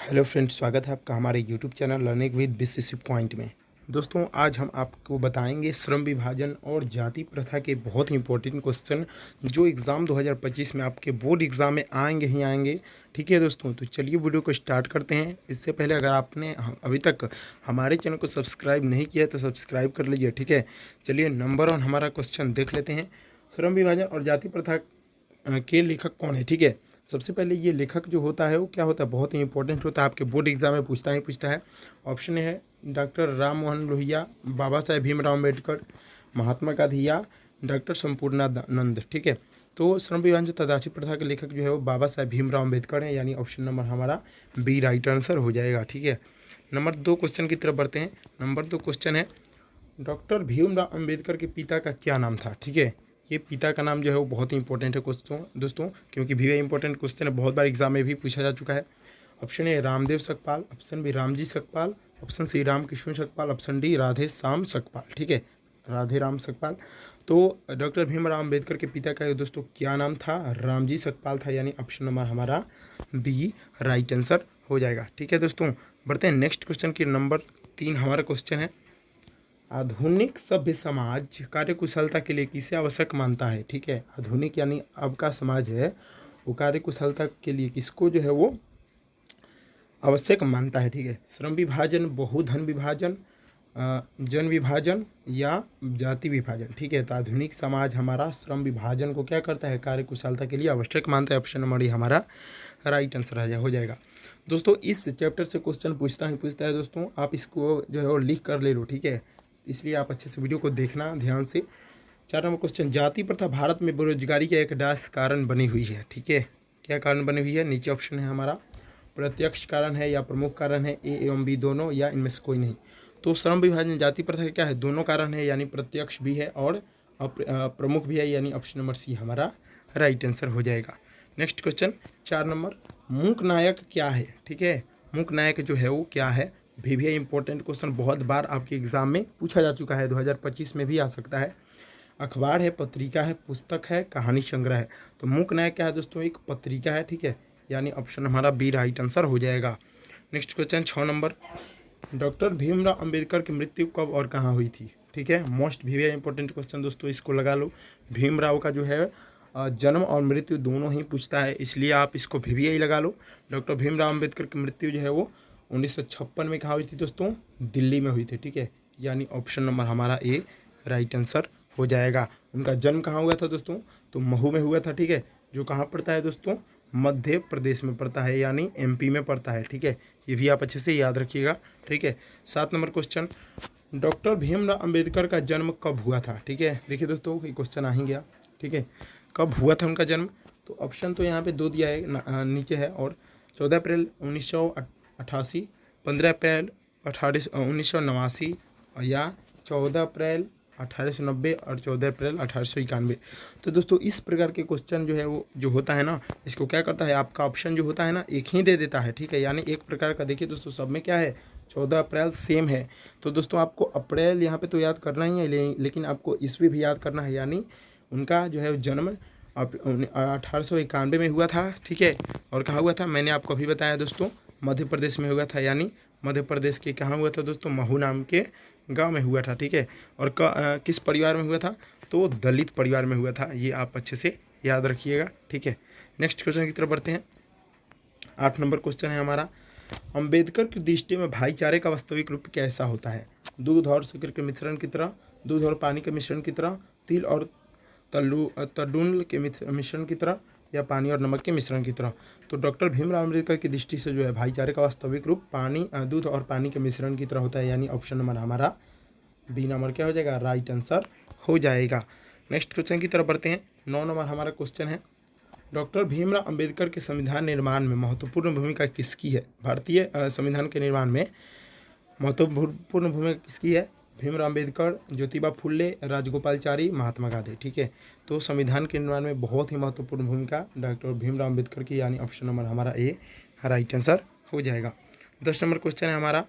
Hello friends, स्वागत है आपका हमारे YouTube channel learning with BCC point में। दोस्तों, आज हम आपको बताएंगे श्रम विभाजन और जाति प्रथा के बहुत ही इंपॉर्टेंट क्वेश्चन जो एग्ज़ाम 2025 में आपके बोर्ड एग्ज़ाम में आएंगे ही आएंगे। ठीक है दोस्तों, तो चलिए वीडियो को स्टार्ट करते हैं। इससे पहले अगर आपने अभी तक हमारे चैनल को सब्सक्राइब नहीं किया तो सब्सक्राइब कर लीजिए। ठीक है, चलिए नंबर 1 हमारा क्वेश्चन देख लेते हैं। श्रम विभाजन और जाति प्रथा के लेखक कौन है? ठीक है, सबसे पहले ये लेखक जो होता है वो क्या होता है, बहुत ही इंपॉर्टेंट होता है, आपके बोर्ड एग्जाम में पूछता है। ऑप्शन है डॉक्टर राम मोहन लोहिया, बाबा साहेब भीमराव अम्बेडकर, महात्मा गांधी या डॉक्टर संपूर्णानंद। ठीक है, तो श्रम विभाजन तथा जाति प्रथा के लेखक जो है वो बाबा साहेब भीमराव अम्बेडकर है, यानी ऑप्शन नंबर हमारा बी राइट आंसर हो जाएगा। ठीक है, नंबर 2 क्वेश्चन की तरफ बढ़ते हैं। नंबर 2 क्वेश्चन है, डॉक्टर भीमराव अम्बेडकर के पिता का क्या नाम था? ठीक है, ये पिता का नाम जो है वो बहुत ही इंपॉर्टेंट है दोस्तों, क्योंकि भी इंपॉर्टेंट क्वेश्चन है, बहुत बार एग्जाम में भी पूछा जा चुका है। Option A Ramdev Sakpal, option B Ramji Sakpal, option C Ramkrishna Sakpal, option D Radhe Shyam Sakpal. ठीक है, राधे राम सकपाल। तो डॉक्टर भीमराव अम्बेडकर के पिता का दोस्तों क्या नाम था? रामजी सकपाल था, यानी ऑप्शन नंबर हमारा बी राइट आंसर हो जाएगा। ठीक है दोस्तों, बढ़ते हैं नेक्स्ट क्वेश्चन की। नंबर 3 हमारा क्वेश्चन है, आधुनिक सभ्य समाज कार्यकुशलता के लिए किसे आवश्यक मानता है? ठीक है, आधुनिक यानी अब का समाज है वो कार्यकुशलता के लिए किसको जो है वो आवश्यक मानता है? ठीक है, श्रम विभाजन, बहुधन विभाजन, जन विभाजन या जाति विभाजन। ठीक है, तो आधुनिक समाज हमारा श्रम विभाजन को क्या करता है? कार्यकुशलता के लिए आवश्यक मानता है। ऑप्शन नंबर हमारा राइट आंसर हो जाएगा। दोस्तों, इस चैप्टर से क्वेश्चन पूछता है दोस्तों, आप इसको जो है वो लिख कर ले लो। ठीक है, इसलिए आप अच्छे से वीडियो को देखना ध्यान से। 4 नंबर क्वेश्चन, जाति प्रथा भारत में बेरोजगारी का एक डैश कारण बनी हुई है? ठीक है, क्या कारण बनी हुई है? नीचे ऑप्शन है हमारा, प्रत्यक्ष कारण है या प्रमुख कारण है, ए एवं बी दोनों या इनमें से कोई नहीं। तो श्रम विभाजन जाति प्रथा क्या है? दोनों कारण है, यानी प्रत्यक्ष भी है और प्रमुख भी है, यानी ऑप्शन नंबर सी हमारा राइट आंसर हो जाएगा। नेक्स्ट क्वेश्चन 4 नंबर, मूक नायक क्या है? ठीक है, मूक नायक जो है वो क्या है? भी इंपॉर्टेंट क्वेश्चन, बहुत बार आपके एग्जाम में पूछा जा चुका है, 2025 में भी आ सकता है। अखबार है, पत्रिका है, पुस्तक है, कहानी संग्रह है। तो मूक नायक क्या है दोस्तों? एक पत्रिका है। ठीक है, यानी ऑप्शन हमारा बी राइट आंसर हो जाएगा। Next question 6 number, doctor Bhimrao Ambedkar की मृत्यु कब और कहाँ हुई थी? ठीक है, मोस्ट भी इंपॉर्टेंट क्वेश्चन दोस्तों, इसको लगा लो। भीमराव का जो है जन्म और मृत्यु दोनों ही पूछता है, इसलिए आप इसको भी लगा लो। डॉक्टर भीमराव अम्बेडकर की मृत्यु जो है वो 1956 में कहाँ हुई थी दोस्तों? दिल्ली में हुई थी। ठीक है, यानी ऑप्शन नंबर हमारा ए राइट आंसर हो जाएगा। उनका जन्म कहाँ हुआ था दोस्तों? तो महू में हुआ था। ठीक है, जो कहाँ पड़ता है दोस्तों? मध्य प्रदेश में पड़ता है, यानी एमपी में पड़ता है। ठीक है, ये भी आप अच्छे से याद रखिएगा। ठीक है, 7 number question, doctor Bhimrao Ambedkar का जन्म कब हुआ था? ठीक है, देखिए दोस्तों, ये क्वेश्चन आ ही गया। ठीक है, कब हुआ था उनका जन्म? तो ऑप्शन तो यहाँ पे 2 दिया है, नीचे है, और 14 अप्रैल 1988, 15 अप्रैल 1989 या 14 अप्रैल 1890 और 14 अप्रैल 1891। तो दोस्तों, इस प्रकार के क्वेश्चन जो है वो जो होता है ना, इसको क्या करता है, आपका ऑप्शन जो होता है ना एक ही दे देता है। ठीक है, यानी एक प्रकार का, देखिए दोस्तों, सब में क्या है, 14 अप्रैल सेम है। तो दोस्तों, आपको अप्रैल यहाँ पे तो याद करना ही है, लेकिन आपको ईस्वी भी याद करना है, यानी उनका जो है जन्म 1891 में हुआ था। ठीक है, और कहाँ हुआ था? मैंने आपको अभी बताया दोस्तों, मध्य प्रदेश में हुआ था, यानी मध्य प्रदेश के कहाँ हुआ था दोस्तों? महू नाम के गांव में हुआ था। ठीक है, और किस परिवार में हुआ था? तो दलित परिवार में हुआ था, ये आप अच्छे से याद रखिएगा। ठीक है, नेक्स्ट क्वेश्चन की तरफ बढ़ते हैं। 8 नंबर क्वेश्चन है हमारा, अंबेडकर की दृष्टि में भाईचारे का वास्तविक रूप कैसा होता है? दूध और शक्कर के मिश्रण की तरह, दूध और पानी के मिश्रण की तरह, तिल और तडुल के मिश्रण की तरह, या पानी और नमक के मिश्रण की तरह। तो डॉक्टर भीमराव अम्बेडकर की दृष्टि से जो है भाईचारे का वास्तविक रूप दूध और पानी के मिश्रण की तरह होता है, यानी ऑप्शन नंबर हमारा बी नंबर क्या हो जाएगा? राइट आंसर हो जाएगा। नेक्स्ट क्वेश्चन की तरफ बढ़ते हैं। 9 नंबर हमारा क्वेश्चन है, डॉक्टर भीमराव अम्बेडकर के संविधान निर्माण में महत्वपूर्ण भूमिका किसकी है? भारतीय संविधान के निर्माण में महत्वपूर्ण भूमिका किसकी है? भीमराव अम्बेडकर, ज्योतिबा फुले, राजगोपालचारी, महात्मा गांधी। ठीक है, तो संविधान के निर्माण में बहुत ही महत्वपूर्ण भूमिका डॉक्टर भीमराव अम्बेडकर की, यानी ऑप्शन नंबर हमारा ए राइट आंसर हो जाएगा। 10 नंबर क्वेश्चन है हमारा,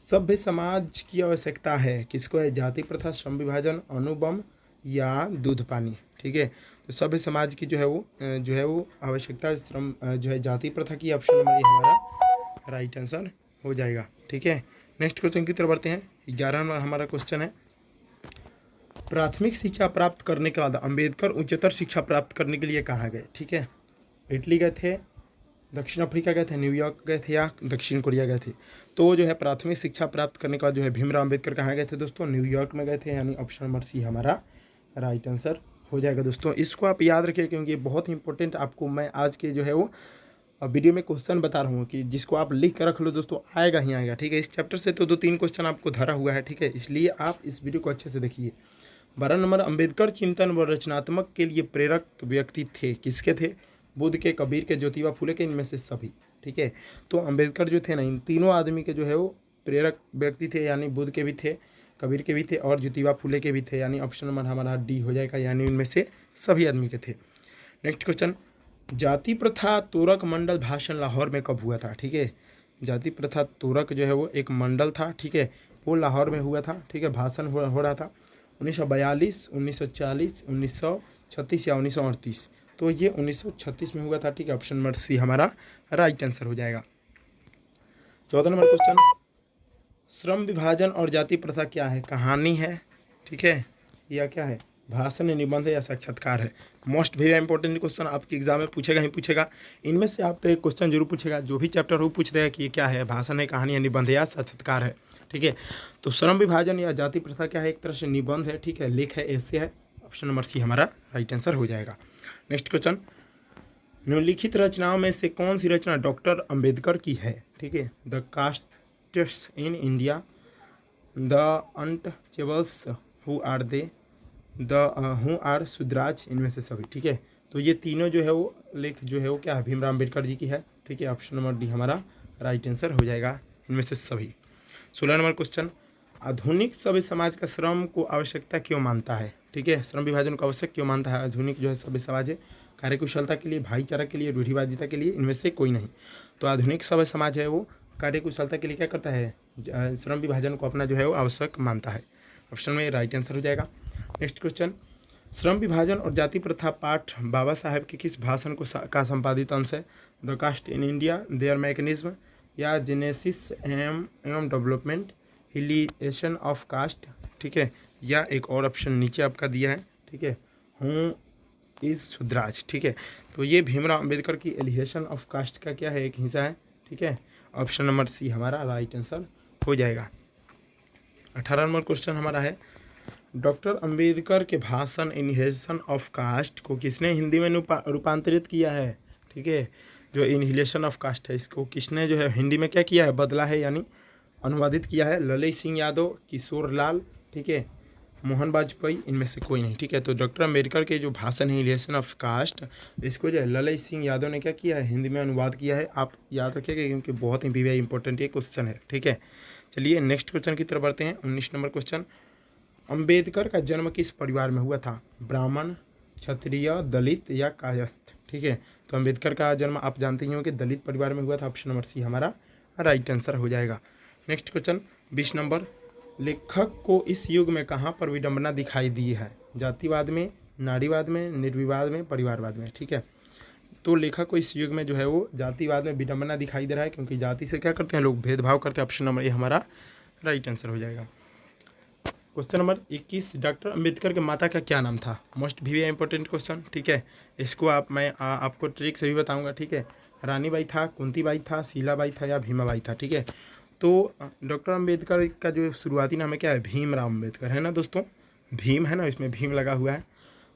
सभ्य समाज की आवश्यकता है किसको है? जाति प्रथा, श्रम विभाजन, अनुबंध या दूध पानी। ठीक है, तो सभ्य समाज की जो है वो आवश्यकता श्रम जो है जाति प्रथा की, ऑप्शन नंबर ए हमारा राइट आंसर हो जाएगा। ठीक है, नेक्स्ट क्वेश्चन की तरफ बढ़ते हैं। 11वां हमारा क्वेश्चन है, प्राथमिक शिक्षा प्राप्त करने के बाद अंबेडकर उच्चतर शिक्षा प्राप्त करने के लिए कहाँ गए? ठीक है, इटली गए थे, दक्षिण अफ्रीका गए थे, न्यूयॉर्क गए थे या दक्षिण कोरिया गए थे? तो जो है प्राथमिक शिक्षा प्राप्त करने के बाद जो है भीमराव अम्बेडकर कहाँ गए थे दोस्तों? न्यूयॉर्क में गए थे, यानी ऑप्शन नंबर सी हमारा राइट आंसर हो जाएगा। दोस्तों इसको आप याद रखिए क्योंकि ये बहुत ही इंपॉर्टेंट आपको मैं आज के जो है वो वीडियो में क्वेश्चन बता रहा हूँ कि जिसको आप लिख कर रख लो दोस्तों, आएगा ही आएगा। ठीक है, इस चैप्टर से तो 2-3 क्वेश्चन आपको धरा हुआ है। ठीक है, इसलिए आप इस वीडियो को अच्छे से देखिए। 12 नंबर, अंबेडकर चिंतन व रचनात्मक के लिए प्रेरक व्यक्ति थे, किसके थे? बुद्ध के, कबीर के, ज्योतिबा फुले के, इनमें से सभी। ठीक है, तो अंबेडकर जो थे ना, इन तीनों आदमी के जो है वो प्रेरक व्यक्ति थे, यानी बुद्ध के भी थे, कबीर के भी थे और ज्योतिबा फुले के भी थे, यानी ऑप्शन नंबर हमारा डी हो जाएगा, यानी इनमें से सभी आदमी के थे। नेक्स्ट क्वेश्चन, जाति प्रथा तोरक मंडल भाषण लाहौर में कब हुआ था? ठीक है, जाति प्रथा तोरक जो है वो एक मंडल था। ठीक है, वो लाहौर में हुआ था। ठीक है, भाषण हो रहा था 1942, 1940, 1936 या 1938। तो ये 1936 में हुआ था। ठीक है, ऑप्शन नंबर सी हमारा राइट आंसर हो जाएगा। 14 नंबर क्वेश्चन, श्रम विभाजन और जाति प्रथा क्या है? कहानी है, ठीक है, या क्या है? भाषण, निबंध या साक्षात्कार है? मोस्ट वेरी इंपॉर्टेंट क्वेश्चन आपके एग्जाम में पूछेगा ही पूछेगा। इनमें से आपका एक क्वेश्चन जरूर पूछेगा, जो भी चैप्टर हो पूछ देगा कि ये क्या है, भाषण है, कहानी है, निबंध या साक्षात्कार है। ठीक है, तो श्रम विभाजन या जाति प्रथा क्या है? एक तरह से निबंध है। ठीक है, लेख है, ऐसे है। ऑप्शन नंबर सी हमारा राइट आंसर हो जाएगा। नेक्स्ट क्वेश्चन, निम्नलिखित रचनाओं में से कौन सी रचना डॉक्टर अंबेडकर की है? ठीक है, the castes in India, the untouchables, who are they, who are Shudras, इनमें से सभी। ठीक है, तो ये तीनों जो है वो लेख जो है वो क्या है? भीमराव अम्बेडकर जी की है। ठीक है, ऑप्शन नंबर डी हमारा राइट आंसर हो जाएगा, इनमें से सभी। 16 नंबर क्वेश्चन, आधुनिक सभ्य समाज का श्रम को आवश्यकता क्यों मानता है? ठीक है, श्रम विभाजन को आवश्यक क्यों मानता है? आधुनिक जो है सभ्य समाज है, कार्यकुशलता के लिए, भाईचारा के लिए, रूढ़िवादिता के लिए, इनमें से कोई नहीं। तो आधुनिक सभ्य समाज है वो कार्यकुशलता के लिए क्या करता है? श्रम विभाजन को अपना जो है वो आवश्यक मानता है। ऑप्शन में राइट आंसर हो जाएगा। नेक्स्ट क्वेश्चन, श्रम विभाजन और जाति प्रथा पाठ बाबा साहेब के किस भाषण का संपादित अंश है? The caste in India, their mechanism, या जेनेसिस एवं डेवलपमेंट, हिलिएशन ऑफ कास्ट। ठीक है, या एक और ऑप्शन नीचे आपका दिया है। ठीक है, हूँ इज सुद्राज। ठीक है, तो ये भीमराव अम्बेडकर की एलिहेशन ऑफ कास्ट का क्या है? एक हिस्सा है। ठीक है, ऑप्शन नंबर सी हमारा राइट आंसर हो जाएगा। 18 नंबर क्वेश्चन हमारा है, डॉक्टर अंबेडकर के भाषण इनहेलेशन ऑफ कास्ट को किसने हिंदी में रूपांतरित किया है? ठीक है, जो इनहेलेशन ऑफ कास्ट है इसको किसने जो है हिंदी में क्या किया है? बदला है, यानी अनुवादित किया है। ललित सिंह यादव, किशोर लाल, ठीक है, मोहन वाजपेयी, इनमें से कोई नहीं। ठीक है, तो डॉक्टर अंबेडकर के जो भाषण है इनहेलेशन ऑफ कास्ट, इसको जो है ललित सिंह यादव ने क्या किया है? हिंदी में अनुवाद किया है। आप याद रखिएगा क्योंकि बहुत ही वीवी इंपॉर्टेंट ये क्वेश्चन है। ठीक है, चलिए नेक्स्ट क्वेश्चन की तरफ बढ़ते हैं। 19 नंबर क्वेश्चन, अंबेडकर का जन्म किस परिवार में हुआ था? ब्राह्मण, क्षत्रिय, दलित या कायस्थ? ठीक है, तो अंबेडकर का जन्म आप जानते ही हो कि दलित परिवार में हुआ था। ऑप्शन नंबर सी हमारा राइट आंसर हो जाएगा। नेक्स्ट क्वेश्चन 20 नंबर, लेखक को इस युग में कहाँ पर विडंबना दिखाई दी है? जातिवाद में, नारीवाद में, निर्विवाद में, परिवारवाद में? ठीक है, तो लेखक को इस युग में जो है वो जातिवाद में विडंबना दिखाई दे रहा है, क्योंकि जाति से क्या करते हैं लोग? भेदभाव करते हैं। ऑप्शन नंबर ए हमारा राइट आंसर हो जाएगा। क्वेश्चन नंबर 21, डॉक्टर अंबेडकर के माता का क्या नाम था? मोस्ट भी इंपॉर्टेंट क्वेश्चन। ठीक है, इसको मैं आपको ट्रिक से भी बताऊंगा। ठीक है, रानी बाई था, कुंती बाई था, शीला बाई था या भीमा बाई था? ठीक है, तो डॉक्टर अंबेडकर का जो शुरुआती नाम है क्या है? भीमराव अम्बेडकर है ना दोस्तों, भीम है ना, इसमें भीम लगा हुआ है।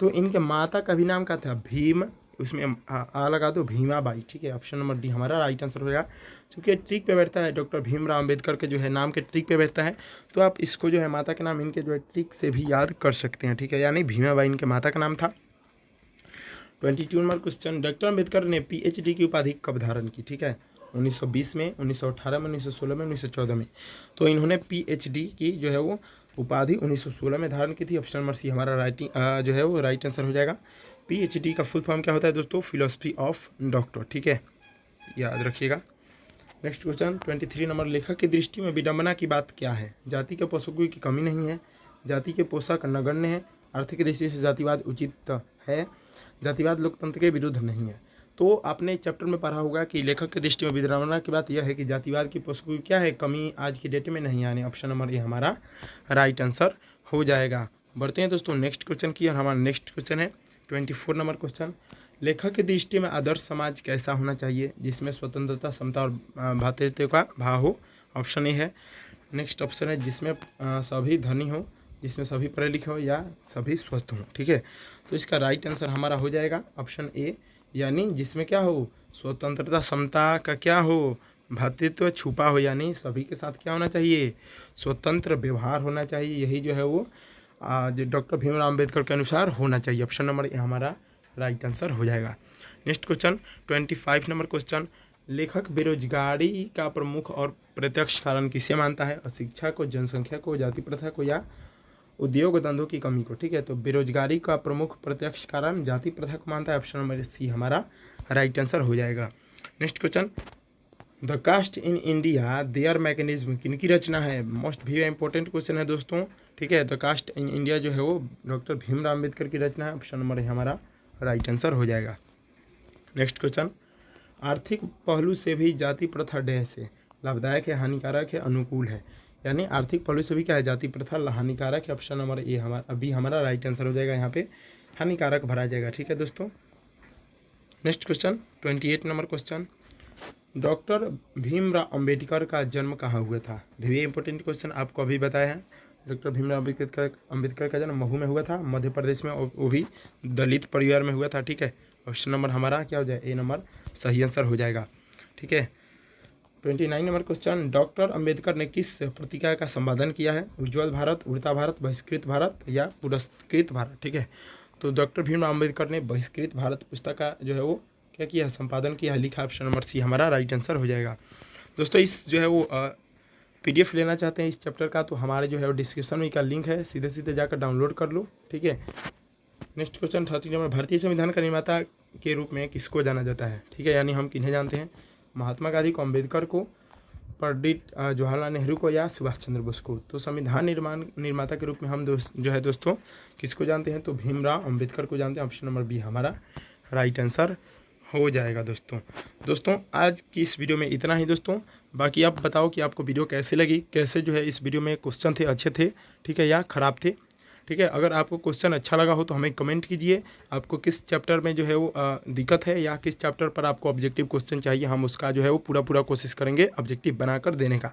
तो इनके माता का भी नाम क्या था? भीम, उसमें आ लगा दो, भीमा बाई। ठीक है, ऑप्शन नंबर डी हमारा राइट आंसर होगा। क्योंकि ट्रिक पे बैठता है, डॉक्टर भीमराव अम्बेडकर के जो है नाम के ट्रिक पे बैठता है, तो आप इसको जो है माता के नाम इनके जो है ट्रिक से भी याद कर सकते हैं। ठीक है, यानी भीमा बाई इनके माता का नाम था। 22 नंबर क्वेश्चन, डॉक्टर अम्बेडकर ने PhD की उपाधि कब धारण की? ठीक है, 1920 में, 1918 में, 1916 में, 1914 में? तो इन्होंने PhD की जो है वो उपाधि 1916 में धारण की थी। ऑप्शन नंबर सी हमारा राइटिंग जो है वो राइट आंसर हो जाएगा। PhD का फुल फॉर्म क्या होता है दोस्तों? Philosophy of doctor. ठीक है, याद रखिएगा। नेक्स्ट क्वेश्चन 23 नंबर, लेखक की दृष्टि में विडंबना की बात क्या है? जाति के पोषकों की कमी नहीं है, जाति के पोषक नगण्य है, आर्थिक दृष्टि से जातिवाद उचित है, जातिवाद लोकतंत्र के विरुद्ध नहीं है। तो आपने चैप्टर में पढ़ा होगा कि लेखक की दृष्टि में विडंबना की बात यह है कि जातिवाद की पुस्तकों की क्या है कमी आज की डेट में नहीं आने। ऑप्शन नंबर ए हमारा राइट आंसर हो जाएगा। बढ़ते हैं दोस्तों नेक्स्ट क्वेश्चन की, और हमारा नेक्स्ट क्वेश्चन है 24 नंबर क्वेश्चन। लेखक की दृष्टि में आदर्श समाज कैसा होना चाहिए जिसमें स्वतंत्रता, समता और भ्रातृत्व का भाव हो। ऑप्शन ए है। नेक्स्ट ऑप्शन है जिसमें सभी धनी हो, जिसमें सभी पढ़े लिखे हो, या सभी स्वस्थ हों। ठीक है, तो इसका राइट आंसर हमारा हो जाएगा ऑप्शन ए, यानी जिसमें क्या हो, स्वतंत्रता, समता का क्या हो, भ्रातृत्व छुपा हो, यानी सभी के साथ क्या होना चाहिए, स्वतंत्र व्यवहार होना चाहिए। यही जो है वो जो डॉक्टर भीमराव अम्बेडकर के अनुसार होना चाहिए। ऑप्शन नंबर ए हमारा राइट आंसर हो जाएगा। Next question 25 number question. लेखक बेरोजगारी का प्रमुख और प्रत्यक्ष कारण किसे मानता है, अशिक्षा को, जनसंख्या को, जाति प्रथा को, या उद्योग धंधों की कमी को। ठीक है, तो बेरोजगारी का प्रमुख प्रत्यक्ष कारण जाति प्रथा को मानता है। ऑप्शन नंबर सी हमारा राइट आंसर हो जाएगा। Next question, the caste in India their mechanism किनकी रचना है। मोस्ट भी इंपॉर्टेंट क्वेश्चन है दोस्तों। ठीक है, द कास्ट इन इंडिया जो है वो डॉक्टर भीमराव अम्बेडकर की रचना है। ऑप्शन नंबर हमारा राइट आंसर हो जाएगा। नेक्स्ट क्वेश्चन, आर्थिक पहलू से भी जाति प्रथा डैश से लाभदायक है, हानिकारक है, अनुकूल है। यानी आर्थिक पहलू से भी क्या है, जाति प्रथा हानिकारक है। ऑप्शन नंबर ए हमारा राइट आंसर हो जाएगा। यहाँ पे हानिकारक भरा जाएगा। ठीक है दोस्तों। Next question 28 number question, doctor Bhimrao Ambedkar का जन्म कहाँ हुआ था। वेरी इंपॉर्टेंट क्वेश्चन, आपको अभी बताया है। डॉक्टर भीमराव अम्बेडकर का जन्म महू में हुआ था, मध्य प्रदेश में, और वो भी दलित परिवार में हुआ था। ठीक है, ऑप्शन नंबर हमारा क्या हो जाए, ए नंबर सही आंसर हो जाएगा। ठीक है, 29 नंबर क्वेश्चन, डॉक्टर अंबेडकर ने किस पत्रिका का संपादन किया है। उज्ज्वल भारत, उड़ता भारत, बहिष्कृत भारत, या पुरस्कृत भारत। ठीक है, तो डॉक्टर भीमराव अम्बेडकर ने बहिष्कृत भारत पुस्तक का जो है वो क्या किया, संपादन किया, लिखा। ऑप्शन नंबर सी हमारा राइट आंसर हो जाएगा। दोस्तों इस जो है वो PDF लेना चाहते हैं इस चैप्टर का, तो हमारे जो है वो डिस्क्रिप्शन में का लिंक है, सीधे सीधे जाकर डाउनलोड कर लो। ठीक है, नेक्स्ट क्वेश्चन 30 नंबर, भारतीय संविधान का निर्माता के रूप में किसको जाना जाता है। ठीक है, यानी हम किन्हें जानते हैं, महात्मा गांधी को, अम्बेडकर को, पंडित जवाहरलाल नेहरू को, या सुभाष चंद्र बोस को। तो संविधान निर्माता के रूप में हम जो है दोस्तों किसको जानते हैं, तो भीमराव अम्बेडकर को जानते हैं। ऑप्शन नंबर बी हमारा राइट आंसर हो जाएगा। दोस्तों आज की इस वीडियो में इतना ही दोस्तों। बाकी आप बताओ कि आपको वीडियो कैसे लगी, कैसे जो है इस वीडियो में क्वेश्चन थे, अच्छे थे, ठीक है, या ख़राब थे। ठीक है, अगर आपको क्वेश्चन अच्छा लगा हो तो हमें कमेंट कीजिए, आपको किस चैप्टर में जो है वो दिक्कत है, या किस चैप्टर पर आपको ऑब्जेक्टिव क्वेश्चन चाहिए, हम उसका जो है वो पूरा कोशिश करेंगे ऑब्जेक्टिव बनाकर देने का।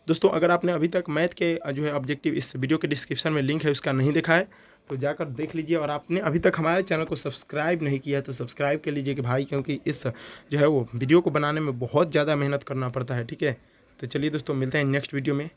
दोस्तों अगर आपने अभी तक मैथ के जो है ऑब्जेक्टिव, इस वीडियो के डिस्क्रिप्शन में लिंक है, उसका नहीं देखा है तो जाकर देख लीजिए, और आपने अभी तक हमारे चैनल को सब्सक्राइब नहीं किया तो सब्सक्राइब कर लीजिए कि भाई, क्योंकि इस जो है वो वीडियो को बनाने में बहुत ज़्यादा मेहनत करना पड़ता है। ठीक है, तो चलिए दोस्तों मिलते हैं नेक्स्ट वीडियो में।